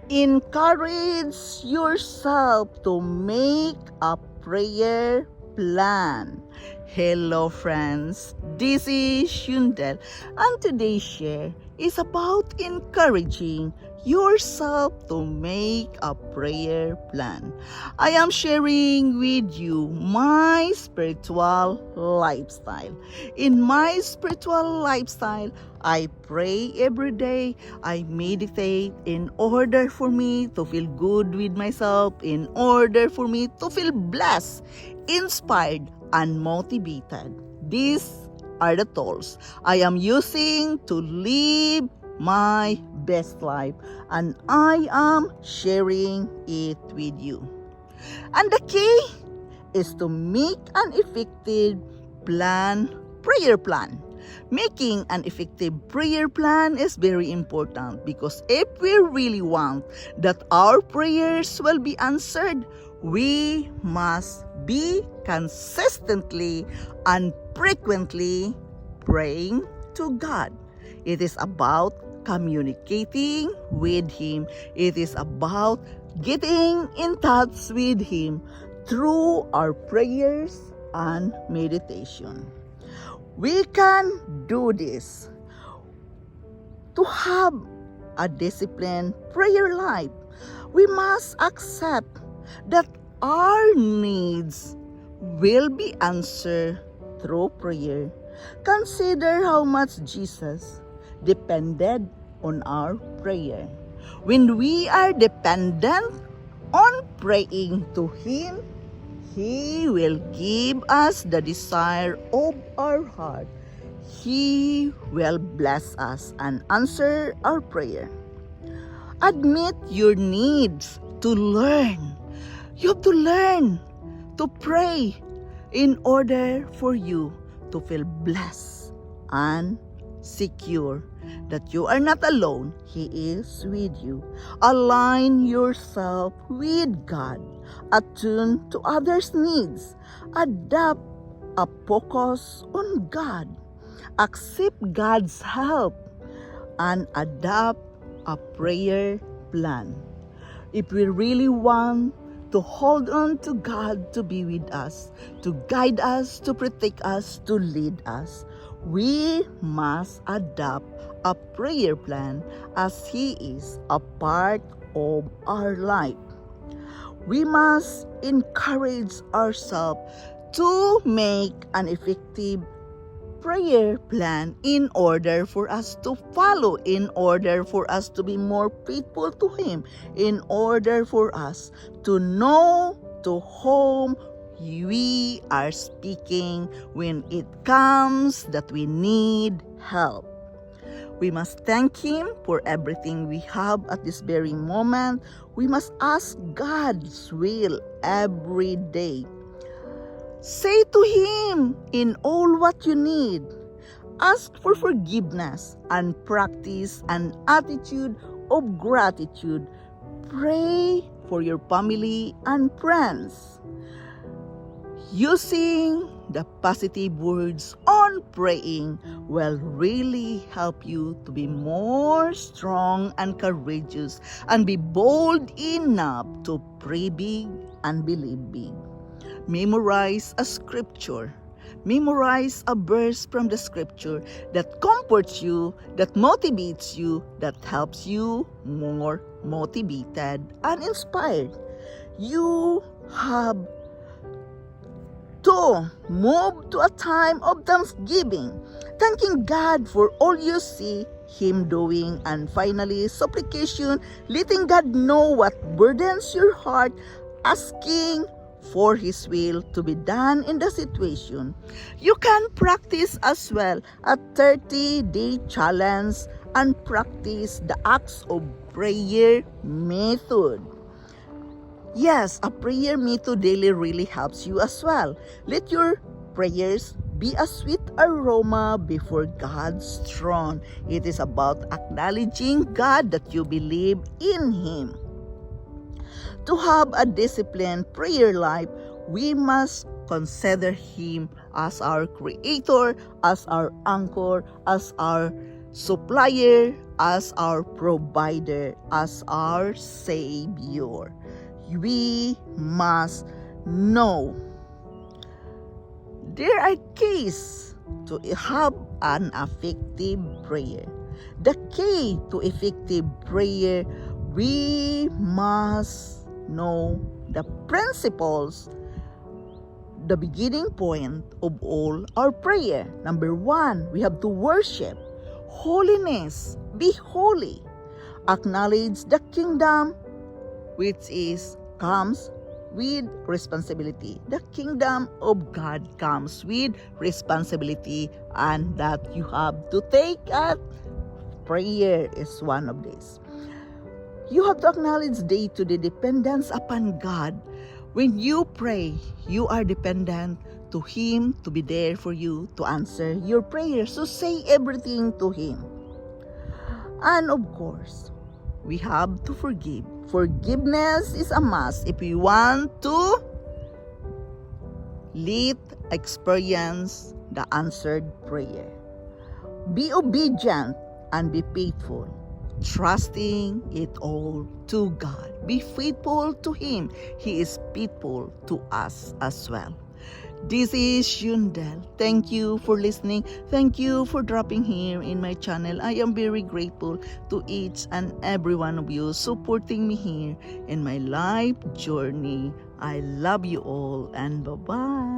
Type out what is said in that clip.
Encourage yourself to make a prayer plan. Hello friends, this is Shundel and today's share is about encouraging yourself to make a prayer plan. I am sharing with you my spiritual lifestyle. In my spiritual lifestyle, I pray every day. I meditate in order for me to feel good with myself, in order for me to feel blessed, inspired, and motivated. These are the tools I am using to live my best life, and I am sharing it with you. And the key is to make an effective prayer plan. Making an effective prayer plan is very important because if we really want that our prayers will be answered, we must be consistently and frequently praying to God. It is about communicating with Him. It is about getting in touch with Him through our prayers and meditation. We can do this to have a disciplined prayer life. We must accept that our needs will be answered through prayer. Consider how much Jesus depended on our prayer. When we are dependent on praying to Him, He will give us the desire of our heart. He will bless us and answer our prayer. Admit your needs to learn. You have to learn to pray in order for you to feel blessed and secure that you are not alone. He is with you. Align yourself with God. Attune to others' needs. Adapt a focus on God. Accept God's help and adapt a prayer plan. If we really want to hold on to God to be with us, to guide us, to protect us, to lead us, we must adopt a prayer plan as He is a part of our life. We must encourage ourselves to make an effective prayer plan in order for us to follow, in order for us to be more faithful to Him, in order for us to know to whom we are speaking when it comes that we need help. We must thank Him for everything we have at this very moment. We must ask God's will every day. Say to Him in all what you need. Ask for forgiveness and practice an attitude of gratitude. Pray for your family and friends. Using the positive words on praying will really help you to be more strong and courageous and be bold enough to pray big and believe big. Memorize a scripture. Memorize a verse from the scripture that comforts you, that motivates you, that helps you more motivated and inspired. You have to move to a time of thanksgiving, thanking God for all you see Him doing, and finally, supplication, letting God know what burdens your heart, asking for His will to be done in the situation. You can practice as well a 30-day challenge and practice the acts of prayer method. Yes, a prayer method daily really helps you as well. Let your prayers be a sweet aroma before God's throne. It is about acknowledging God that you believe in Him. To have a disciplined prayer life, we must consider Him as our Creator, as our anchor, as our supplier, as our provider, as our Savior. We must know. There are keys to have an effective prayer. The key to effective prayer, we must know the principles, the beginning point of all our prayer. Number 1, we have to worship. Holiness, be holy. Acknowledge the kingdom, which comes with responsibility. The kingdom of God comes with responsibility, and that you have to take at prayer is one of these. You have to acknowledge day-to-day dependence upon God. When you pray, you are dependent to Him to be there for you to answer your prayers. So say everything to Him. And of course, we have to forgive. Forgiveness is a must if we want to experience the answered prayer. Be obedient and be faithful, trusting it all to God. Be faithful to Him. He is faithful to us as well. This is Yundel. Thank you for listening. Thank you for dropping here in my channel. I am very grateful to each and every one of you supporting me here in my life journey. I love you all, and bye-bye.